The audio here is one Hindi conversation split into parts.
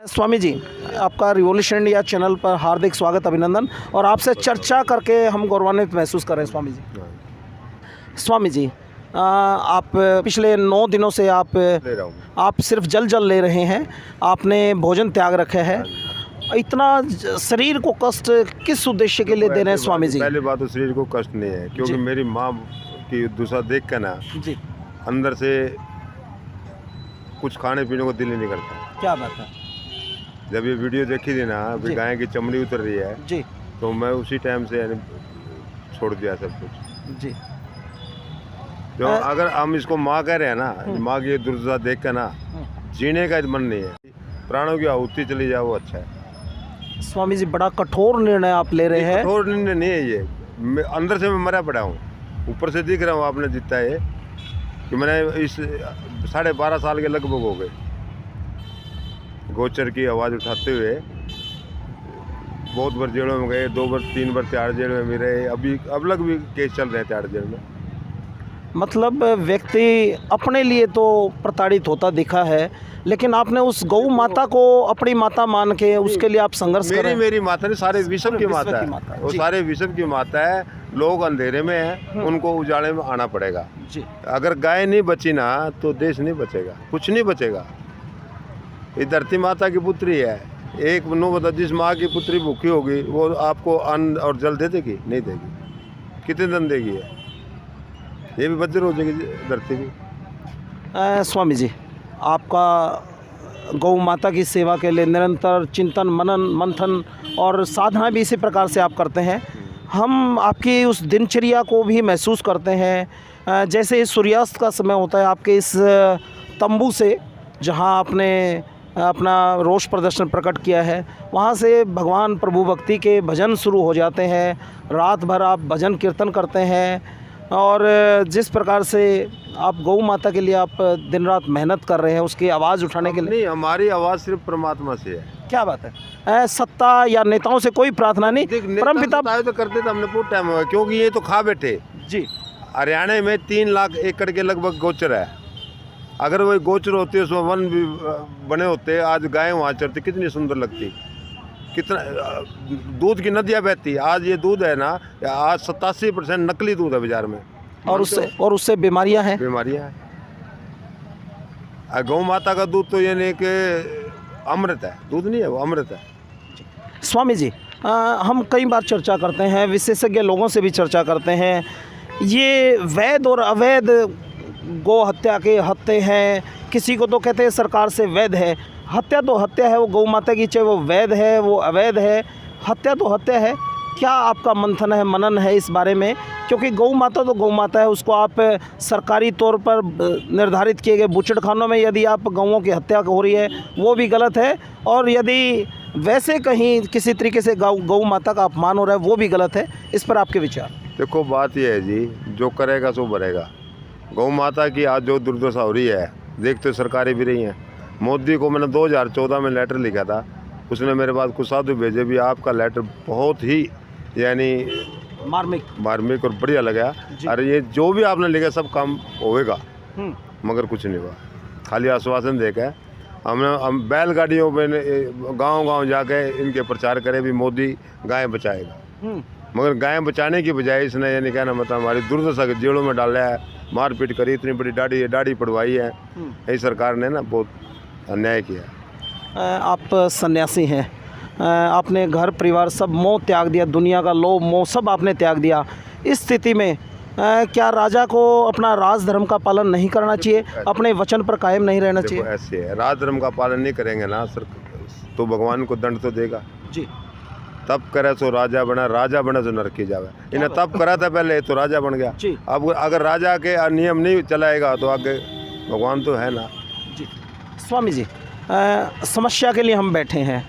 स्वामी जी, आपका रिवॉल्यूशन इंडिया चैनल पर हार्दिक स्वागत, अभिनंदन। और आपसे चर्चा करके हम गौरवान्वित महसूस कर रहे हैं स्वामी जी। स्वामी जी, आप पिछले 9 दिनों से आप सिर्फ जल ले रहे हैं, आपने भोजन त्याग रखे है। इतना शरीर को कष्ट किस उद्देश्य के लिए दे रहे हैं स्वामी जी? पहली बात तो शरीर को कष्ट नहीं है, क्योंकि मेरी माँ की दूसरा देख कर ना जी अंदर से कुछ खाने पीने को दिल ही नहीं करता। क्या बात है। जब ये वीडियो देखी थी ना, अभी गाय की चमड़ी उतर रही है जी, तो मैं उसी टाइम से यानी छोड़ दिया सब कुछ जी। जो अगर हम इसको माँ कह रहे हैं ना, माँ की दुर्दशा देख कर ना जीने का मन नहीं है, प्राणों की आहुति चली जाए वो अच्छा है। स्वामी जी, बड़ा कठोर निर्णय आप ले रहे हैं। कठोर निर्णय नहीं है ये, अंदर से मैं मरा पड़ा हूँ, ऊपर से दिख रहा हूँ आपने जितना है कि मैंने इस 12.5 साल के लगभग हो गए गोचर की आवाज़ उठाते हुए। बहुत बार जेलों में गए, 2 बार 3 बार तिहाड़ जेल में भी रहे, अभी अब लग भी केस चल रहे हैं तिहाड़ जेल में। मतलब व्यक्ति अपने लिए तो प्रताड़ित होता दिखा है, लेकिन आपने उस गौ माता को अपनी माता मान के उसके लिए आप संघर्ष कर रहे हैं। मेरी माता नहीं, सारे विश्व की माता है, वो सारे विश्व की माता है। लोग अंधेरे में हैं, उनको उजाले में आना पड़ेगा जी। अगर गाय नहीं बची ना तो देश नहीं बचेगा, कुछ नहीं बचेगा। ये धरती माता की पुत्री है। एक नो बता, जिस माँ की पुत्री भूखी होगी वो आपको अन्न और जल दे देगी? नहीं देगी। कितने दिन देगी? ये भी बंजर हो जाएगी धरती की। स्वामी जी, आपका गौ माता की सेवा के लिए निरंतर चिंतन, मनन, मंथन और साधना भी इसी प्रकार से आप करते हैं। हम आपकी उस दिनचर्या को भी महसूस करते हैं। जैसे सूर्यास्त का समय होता है, आपके इस तंबू से जहां आपने अपना रोष प्रदर्शन प्रकट किया है, वहाँ से भगवान प्रभु भक्ति के भजन शुरू हो जाते हैं। रात भर आप भजन कीर्तन करते हैं और जिस प्रकार से आप गौ माता के लिए आप दिन रात मेहनत कर रहे हैं, उसकी आवाज़ उठाने के लिए। नहीं, हमारी आवाज़ सिर्फ परमात्मा से है। क्या बात है। सत्ता या नेताओं से कोई प्रार्थना नहीं। परम पिता तो करते थे हमने बहुत टाइम हुआ, क्योंकि ये तो खा बैठे जी। हरियाणा में 3 लाख एकड़ के लगभग गोचर है। अगर वही गोचर होते, उसमें वन भी बने होते, आज गाय वहाँ चरती, कितनी सुंदर लगती, कितना दूध की नदियाँ बहती। आज ये दूध है ना, आज 87% नकली दूध है बाजार में, और उससे बीमारियां हैं। गौ माता का दूध तो ये नहीं कि अमृत है, दूध नहीं है वो, अमृत है। स्वामी जी, हम कई बार चर्चा करते हैं, विशेषज्ञ लोगों से भी चर्चा करते हैं, ये वैध और अवैध गौ हत्या के हत्या हैं। किसी को तो कहते हैं सरकार से वैध है, हत्या तो हत्या है वो गौ माता की, चाहे वो वैध है वो अवैध है, हत्या तो हत्या है। क्या आपका मंथन है, मनन है इस बारे में? क्योंकि गौ माता तो गौ माता है, उसको आप सरकारी तौर पर निर्धारित किए गए बूचड़खानों में यदि आप गौओं की हत्या हो रही है वो भी गलत है, और यदि वैसे कहीं किसी तरीके से गौ माता का अपमान हो रहा है वो भी गलत है। इस पर आपके विचार? देखो, बात यह है जी, जो करेगा सो भरेगा। गौ माता की आज जो दुर्दशा हो रही है, देखते सरकारें भी रही हैं। मोदी को मैंने 2014 में लेटर लिखा था, उसने मेरे पास कुछ साधु भेजे भी, आपका लेटर बहुत ही यानी मार्मिक और बढ़िया लगा। अरे ये जो भी आपने लिखा सब काम होएगा, मगर कुछ नहीं हुआ, खाली आश्वासन देकर। हम बैलगाड़ियों में गांव-गांव जाके इनके प्रचार करें भी मोदी गाय बचाएगा, मगर गाय बचाने की बजाय इसने यानी कहना मतलब हमारी दुर्दशा के जेलों में डाला है, मारपीट करी, इतनी बड़ी दाढ़ी पड़वाई है। यही सरकार ने ना बहुत अन्याय किया। आप सन्यासी हैं, आपने घर परिवार सब मोह त्याग दिया, दुनिया का लोभ मोह सब आपने त्याग दिया। इस स्थिति में क्या राजा को अपना राज धर्म का पालन नहीं करना चाहिए, अपने वचन पर कायम नहीं रहना चाहिए? ऐसे है, राज धर्म का पालन नहीं करेंगे ना सर तो भगवान को दंड तो देगा जी। तब करे सो राजा बना तो नरकी जावे। इन्हें तब करा था पहले तो राजा बन गया। अब अगर राजा के नियम नहीं चलाएगा तो आगे भगवान तो है ना जी। स्वामी जी, समस्या के लिए हम बैठे हैं।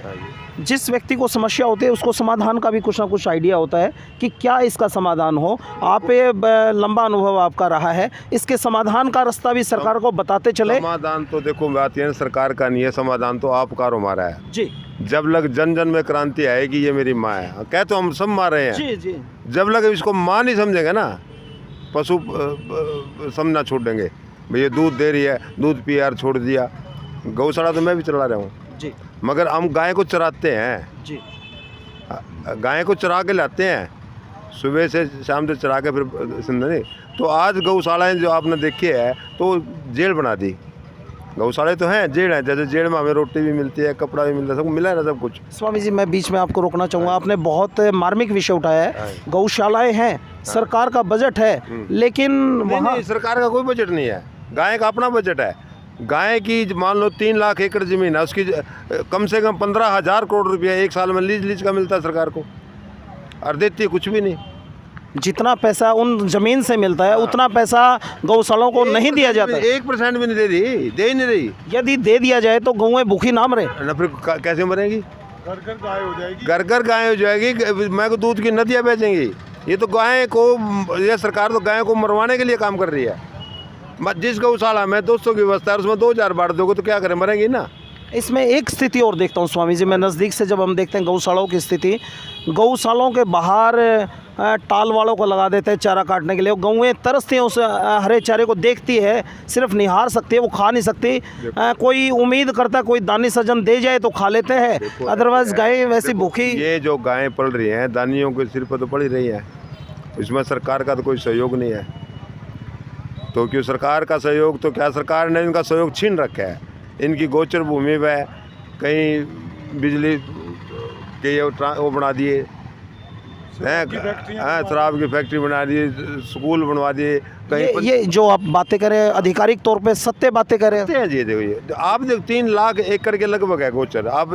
जिस व्यक्ति को समस्या होती है उसको समाधान का भी कुछ ना कुछ आइडिया होता है कि क्या इसका समाधान हो। आप ये लंबा अनुभव आपका रहा है, इसके समाधान का रास्ता भी सरकार को बताते चले। समाधान तो देखो बात ये सरकार का नहीं है, समाधान तो आपका और हमारा है जी। जब लग जन जन में क्रांति आएगी, ये मेरी माँ है, कह तो हम सब माँ रहे हैं जी जी। जब लग इसको माँ नहीं समझेंगे ना, पशु समझना छोड़ देंगे। भैया दूध दे रही है, दूध पी यार छोड़ दिया, गौशाला तो मैं भी चला रहा हूँ जी। मगर हम गाय को चराते हैं, जी गाय को चरा के लाते हैं, सुबह से शाम से चरा के फिर समझे नहीं। तो आज गौशालाएँ जो आपने देखी है तो जेल बना दी। गौशालाएँ तो हैं, जेल है, जैसे जेल में हमें रोटी भी मिलती है, कपड़ा भी मिलता है, सब मिला है ना सब कुछ। स्वामी जी, मैं बीच में आपको रोकना चाहूँगा, आपने बहुत मार्मिक विषय उठाया है। गौशालाएँ हैं, सरकार का बजट है, लेकिन नहीं, वहाँ नहीं, सरकार का कोई बजट नहीं है, गाय का अपना बजट है। गाय की मान लो 3 लाख एकड़ ज़मीन है, उसकी कम से कम 15,000 करोड़ रुपया एक साल में लीज का मिलता है सरकार को, और देती है कुछ भी नहीं। जितना पैसा उन जमीन से मिलता है उतना पैसा गौशालाओं को नहीं दिया जाता है। 1% भी नहीं दे रही, दे ही नहीं रही। यदि दे दिया जाए तो गौएं भूखी ना मरे। ना फिर कैसे मरेंगी? घर घर गाय हो जाएगी, घर घर गाय हो जाएगी, मैं को दूध की नदियाँ बेचेंगी। ये तो गाय को, ये सरकार तो गाय को मरवाने के लिए काम कर रही है। जिस गौशाला में 200 की व्यवस्था है उसमें 2,000 बांट दोगे तो क्या करें, मरेंगी ना। इसमें एक स्थिति और देखता हूँ स्वामी जी, मैं नज़दीक से जब हम देखते हैं गौशालाओं की स्थिति, गौशालाओं के बाहर टाल वालों को लगा देते हैं चारा काटने के लिए। गौएं तरसती हैं उस हरे चारे को, देखती है, सिर्फ निहार सकती है, वो खा नहीं सकती। कोई उम्मीद करता है कोई दानी सजन दे जाए तो खा लेते हैं, अदरवाइज गायें वैसी भूखी। ये जो गायें पल रही हैं दानियों के सिर पर तो पड़ ही रही हैं, इसमें सरकार का तो कोई सहयोग नहीं है। तो क्यों सरकार का सहयोग, तो क्या सरकार ने इनका सहयोग छीन रखा है। इनकी गोचर भूमि में कहीं बिजली के वो बना दिए हैं, शराब की फैक्ट्री बना दी, स्कूल बनवा दिए कहीं। ये जो आप बातें करें आधिकारिक तौर पे सत्य बातें करें हैं जी। देखो ये आप देखो 3 लाख एकड़ के लगभग है गोचर। आप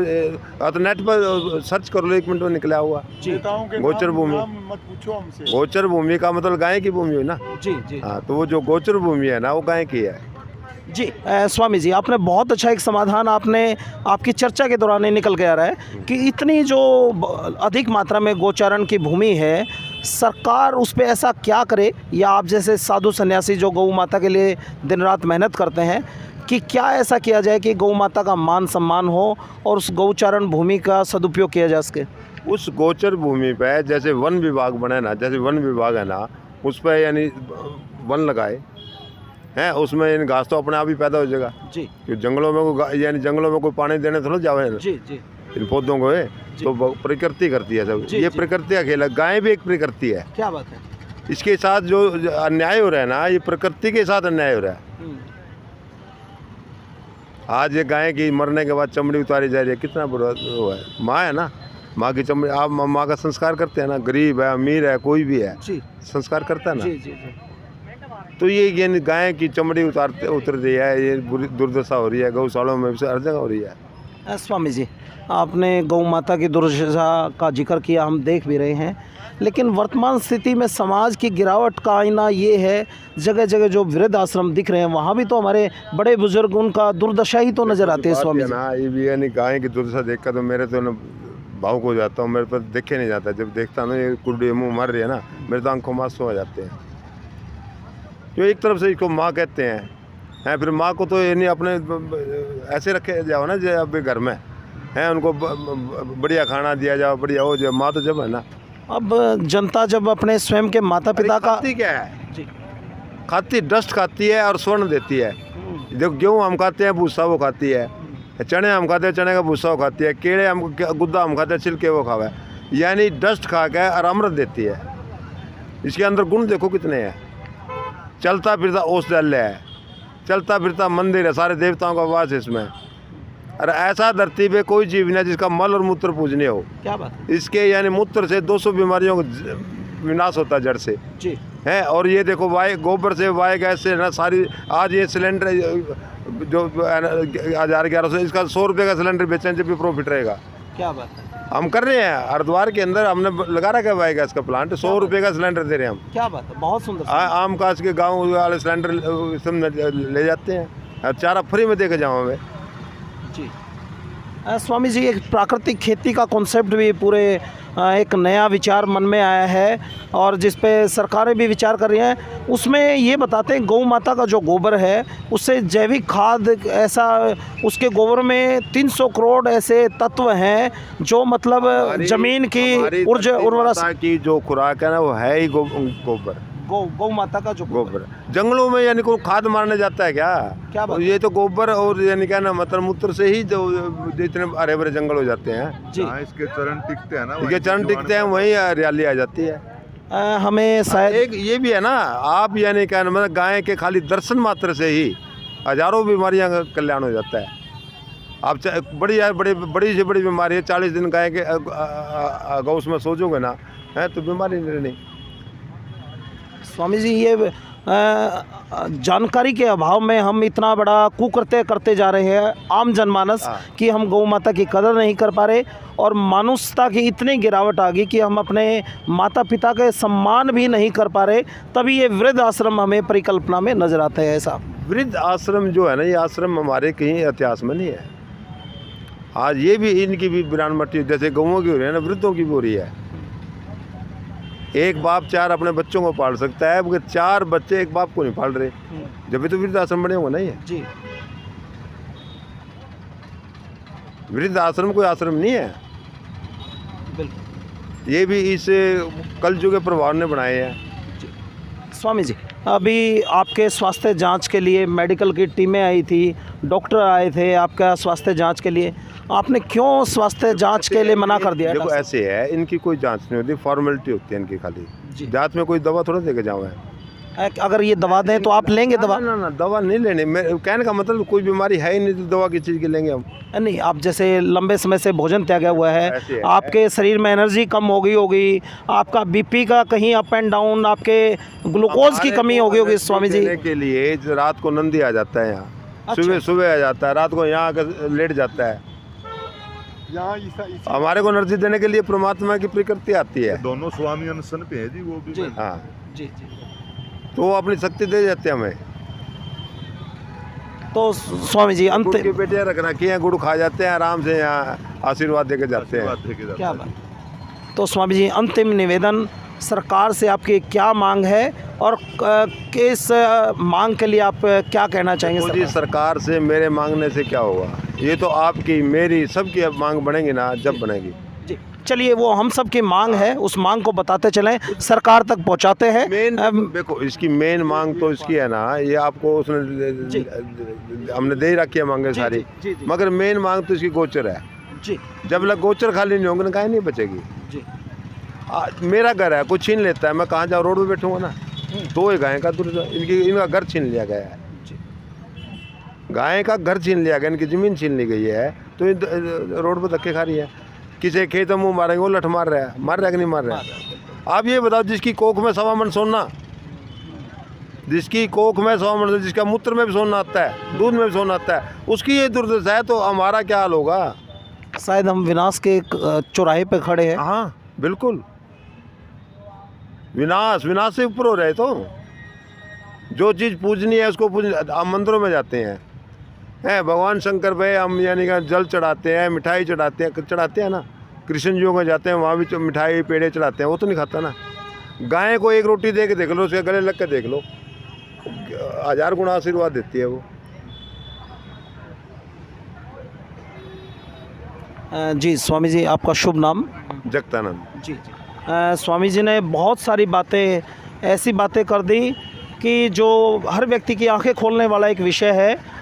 तो नेट पर सर्च कर लो, 1 मिनट में निकला हुआ गोचर भूमि। मत पूछो हमसे। गोचर भूमि का मतलब गाय की भूमि है ना। जी जी हाँ, तो वो जो गोचर भूमि है ना वो गाय की है। जी। स्वामी जी, आपने बहुत अच्छा एक समाधान आपने आपकी चर्चा के दौरान ही निकल के आ रहा है कि इतनी जो अधिक मात्रा में गोचारण की भूमि है, सरकार उस पे ऐसा क्या करे, या आप जैसे साधु सन्यासी जो गौ माता के लिए दिन रात मेहनत करते हैं, कि क्या ऐसा किया जाए कि गौ माता का मान सम्मान हो और उस गौचारण भूमि का सदुपयोग किया जा सके। उस गोचर भूमि पे जैसे वन विभाग बने ना, जैसे वन विभाग है ना, उस पर यानी वन लगाए हैं, उसमें इन घास तो अपने आप ही पैदा हो जाएगा जी। कि जंगलों में कोई, यानी जंगलों में कोई पानी देने थोड़ा जावे जी जी इन पौधों को है, तो प्रकृति करती है सब। ये प्रकृति का खेल है, गाय भी एक प्रकृति है। क्या बात है। इसके साथ जो अन्याय हो रहा है ना, ये प्रकृति के साथ अन्याय हो रहा है। आज ये गाय की मरने के बाद चमड़ी उतारी जा रही है, कितना बुरा वो है। माँ है ना, माँ की चमड़ी, आप माँ का संस्कार करते हैं ना, गरीब है अमीर है कोई भी है, संस्कार करता है ना। जी जी जी। तो ये गाय की चमड़ी उतर रही है, ये बुरी दुर्दशा हो रही है, गौशालों में भी हर जगह हो रही है। स्वामी जी, आपने गौ माता की दुर्दशा का जिक्र किया, हम देख भी रहे हैं, लेकिन वर्तमान स्थिति में समाज की गिरावट का आईना ये है, जगह जगह जो वृद्ध आश्रम दिख रहे हैं वहाँ भी तो हमारे बड़े बुजुर्ग, उनका दुर्दशा ही तो नज़र आती है स्वामी जी। ना, ये भी यानी गाय की दुर्दशा देखकर तो मेरे तो भावुक हो जाता हूँ, मेरे पर देखे नहीं जाता। जब देखता हूँ ये कुर्डी मुँह मर रही है ना, मेरे तो आंखों में आंसू आ जाते हैं। जो एक तरफ से इसको माँ कहते हैं, फिर माँ को तो ये नहीं अपने ऐसे रखे जाओ ना जो अब घर में हैं, उनको बढ़िया खाना दिया जाओ, बढ़िया हो जाए। माँ तो जब है ना, अब जनता जब अपने स्वयं के माता पिता का खाती क्या है जी, खाती डस्ट खाती है और स्वर्ण देती है। जब गेहूँ हम खाते हैं भूसा वो खाती है, चने हम खाते हैं चने का भूसा वो खाती है, केले हम गुद्दा हम खाते हैं छिलके वो खावा है, यानी डस्ट खा के और अमृत देती है। इसके अंदर गुण देखो कितने हैं। चलता फिरता औषधालय है, चलता फिरता मंदिर है, सारे देवताओं का वास है इसमें। और ऐसा धरती पे कोई जीव नहीं जिसका मल और मूत्र पूजने हो। क्या बात है। इसके यानी मूत्र से 200 बीमारियों का विनाश होता है जड़ से जी है। और ये देखो वाय गोबर से, वाय गैस से ना सारी, आज ये सिलेंडर जो 1100 इसका 100 रुपये का सिलेंडर बेचने से भी प्रॉफिट रहेगा। क्या बात है। हम कर रहे हैं, हरिद्वार के अंदर हमने लगा रखा है वाय गैस का प्लांट, 100 रुपये का सिलेंडर दे रहे हैं हम। क्या बात है, बहुत सुंदर। आम काश के गाँव वाले सिलेंडर सब ले जाते हैं और चारा फ्री में दे के जाऊँ हमें जी। स्वामी जी, एक प्राकृतिक खेती का कॉन्सेप्ट भी पूरे एक नया विचार मन में आया है और जिस पे सरकारें भी विचार कर रही हैं। उसमें ये बताते हैं गौ माता का जो गोबर है उससे जैविक खाद, ऐसा उसके गोबर में 300 करोड़ ऐसे तत्व हैं जो मतलब ज़मीन की उर्वरता की जो खुराक है ना वो है ही गोबर। गौ माता का जो गोबर जंगलों में यानी कोई खाद मारने जाता है क्या? क्या बात? ये तो गोबर और यानी क्या ना मतलब मूत्र से ही जो इतने हरे भरे जंगल हो जाते हैं। जी इसके चरण टिकते हैं ना, ये चरण टिकते हैं, वहीं हरियाली आ जाती है। हमें शायद एक ये भी है ना, आप यानी क्या ना मतलब गाय के खाली दर्शन मात्र से ही हजारों बीमारियां का कल्याण हो जाता है। आप बड़ी से बड़ी बीमारी है, 40 दिन गाय के गौ में सोचोगे ना है तो बीमारी नहीं। स्वामी जी ये जानकारी के अभाव में हम इतना बड़ा कुकृत्य करते जा रहे हैं आम जनमानस कि हम गौ माता की कदर नहीं कर पा रहे और मानुषता की इतनी गिरावट आ गई कि हम अपने माता पिता के सम्मान भी नहीं कर पा रहे। तभी ये वृद्ध आश्रम हमें परिकल्पना में नजर आता है। ऐसा वृद्ध आश्रम जो है ना, ये आश्रम हमारे कहीं इतिहास में नहीं है। आज ये भी इनकी भी बिरान मट्टी जैसे गौओं की हो रही है ना, वृद्धों की भी हो रही है। एक बाप 4 अपने बच्चों को पाल सकता है, मगर 4 बच्चे एक बाप को नहीं पाल रहे, जब भी तो वृद्ध आश्रम बने होंगे ना। ये जी वृद्ध आश्रम कोई आश्रम नहीं है, बिल्कुल। ये भी इस कलयुग के प्रभाव ने बनाए हैं। स्वामी जी अभी आपके स्वास्थ्य जांच के लिए मेडिकल की टीमें आई थी, डॉक्टर आए थे आपका स्वास्थ्य जांच के लिए, आपने क्यों स्वास्थ्य जांच के लिए मना कर दिया? देखो ऐसे है, इनकी कोई जांच नहीं होती, फॉर्मेलिटी होती है इनकी खाली। जांच में कोई दवा थोड़ा देके जाऊँ है। अगर ये दवा दें तो आप लेंगे दवा? ना दवा नहीं लेने, मैं कहने का मतलब कोई बीमारी है ही नहीं तो दवा किस चीज़ की लेंगे हम? नहीं, आप जैसे लंबे समय से भोजन त्यागा हुआ है, आपके शरीर में एनर्जी कम हो गई होगी, आपका बीपी का कहीं अप एंड डाउन, आपके ग्लूकोज की कमी हो गई होगी। स्वामी जी के लिए रात को नंदी आ जाता है यहाँ, सुबह आ जाता है, रात को यहाँ आकर लेट जाता है। हमारे को एनर्जी देने के लिए परमात्मा की प्रकृति आती है। दोनों स्वामी अनशन पे है जी, वो भी। हाँ जी जी, तो वो अपनी शक्ति दे जाते हैं हमें। तो स्वामी जी अंत गुड़ की बेटियां रख रखी हैं, गुड़ खा जाते हैं आराम से, यहाँ आशीर्वाद देके जाते हैं। क्या बात। तो स्वामी जी अंतिम निवेदन, सरकार से आपकी क्या मांग है और किस मांग के लिए आप क्या कहना चाहेंगे? जी सरकार से मेरे मांगने से क्या होगा, ये तो आपकी मेरी सबकी अब मांग बनेगी ना, जब बनेगी। जी चलिए, वो हम सब की मांग है, उस मांग को बताते चलें, सरकार तक पहुंचाते हैं। देखो इसकी मेन मांग तो इसकी है ना, ये आपको उसने हमने दे ही रखी है मांगे सारी, मगर मेन मांग तो इसकी गोचर है जी। जब लग गोचर खाली नहीं होंगे ना, कहीं नहीं बचेगी जी। मेरा घर है, कुछ छीन लेता है, मैं कहाँ जाऊँ, रोड पे बैठूंगा ना, तो ये गाय का इनका घर छीन लिया गया है, गाय का घर छीन लिया गया, इनकी ज़मीन छीन ली गई है, तो रोड पर धक्के खा रही है। किसी खेत में मुँह मारेंगे, वो लठ मार रहा है कि नहीं मार रहा है? आप ये बताओ, जिसकी कोख में 1.25 मन सोना, जिसकी कोख में 1.25 मन, जिसका मूत्र में भी सोना आता है, दूध में भी सोना आता है, उसकी ये दुर्दशा है, तो हमारा क्या हाल होगा? शायद हम विनाश के चौराहे पे खड़े हैं। हाँ बिल्कुल, विनाश से ऊपर हो रहे। तो जो चीज़ पूजनी है उसको हम मंदिरों में जाते हैं, भगवान शंकर पे हम यानी कि जल चढ़ाते हैं, मिठाई चढ़ाते हैं ना, कृष्ण जी को जाते हैं वहाँ भी मिठाई पेड़े चढ़ाते हैं, वो तो नहीं खाता ना। गाय को एक रोटी दे के देख लो, उसके गले लग के देख लो, 1000 गुना आशीर्वाद देती है वो। जी स्वामी जी आपका शुभ नाम? जगतानंद जी जी। स्वामी जी ने बहुत सारी बातें, ऐसी बातें कर दी कि जो हर व्यक्ति की आंखें खोलने वाला एक विषय है।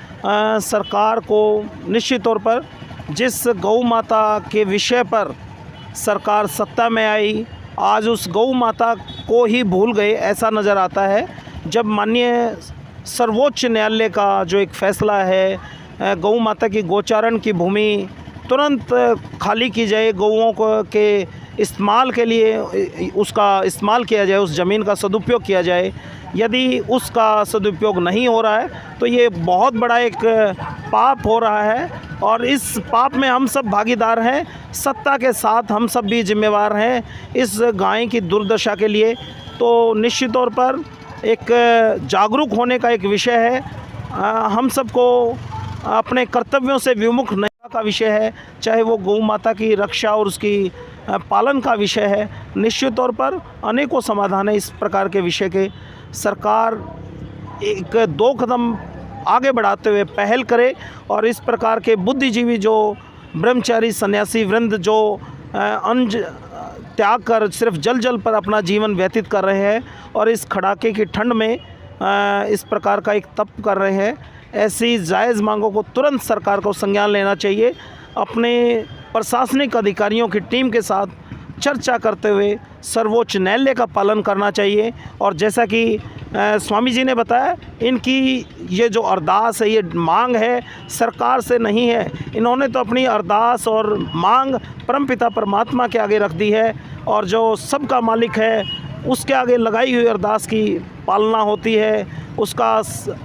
सरकार को निश्चित तौर पर जिस गौ माता के विषय पर सरकार सत्ता में आई, आज उस गौ माता को ही भूल गए ऐसा नज़र आता है। जब माननीय सर्वोच्च न्यायालय का जो एक फ़ैसला है, गौ माता की गोचारण की भूमि तुरंत खाली की जाए, गौओं को के इस्तेमाल के लिए उसका इस्तेमाल किया जाए, उस ज़मीन का सदुपयोग किया जाए। यदि उसका सदुपयोग नहीं हो रहा है तो ये बहुत बड़ा एक पाप हो रहा है और इस पाप में हम सब भागीदार हैं। सत्ता के साथ हम सब भी जिम्मेवार हैं इस गाय की दुर्दशा के लिए। तो निश्चित तौर पर एक जागरूक होने का एक विषय है, हम सबको अपने कर्तव्यों से विमुख नहीं का विषय है, चाहे वो गौ माता की रक्षा और उसकी पालन का विषय है। निश्चित तौर पर अनेकों समाधान है इस प्रकार के विषय के। सरकार 1-2 कदम आगे बढ़ाते हुए पहल करे और इस प्रकार के बुद्धिजीवी जो ब्रह्मचारी सन्यासी वृंद जो त्याग कर सिर्फ जल पर अपना जीवन व्यतीत कर रहे हैं और इस कड़ाके की ठंड में इस प्रकार का एक तप कर रहे हैं। ऐसी जायज़ मांगों को तुरंत सरकार को संज्ञान लेना चाहिए। अपने प्रशासनिक अधिकारियों की टीम के साथ चर्चा करते हुए सर्वोच्च न्यायालय का पालन करना चाहिए। और जैसा कि स्वामी जी ने बताया, इनकी ये जो अरदास है, ये मांग है, सरकार से नहीं है। इन्होंने तो अपनी अरदास और मांग परमपिता परमात्मा के आगे रख दी है और जो सबका मालिक है उसके आगे लगाई हुई अरदास की पालना होती है, उसका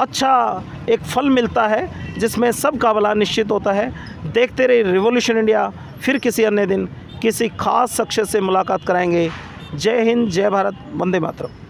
अच्छा एक फल मिलता है जिसमें सबका भला निश्चित होता है। देखते रहिए रिवॉल्यूशन इंडिया। फिर किसी अन्य दिन किसी खास शख्स से मुलाकात कराएंगे। जय हिंद, जय भारत, वंदे मातरम।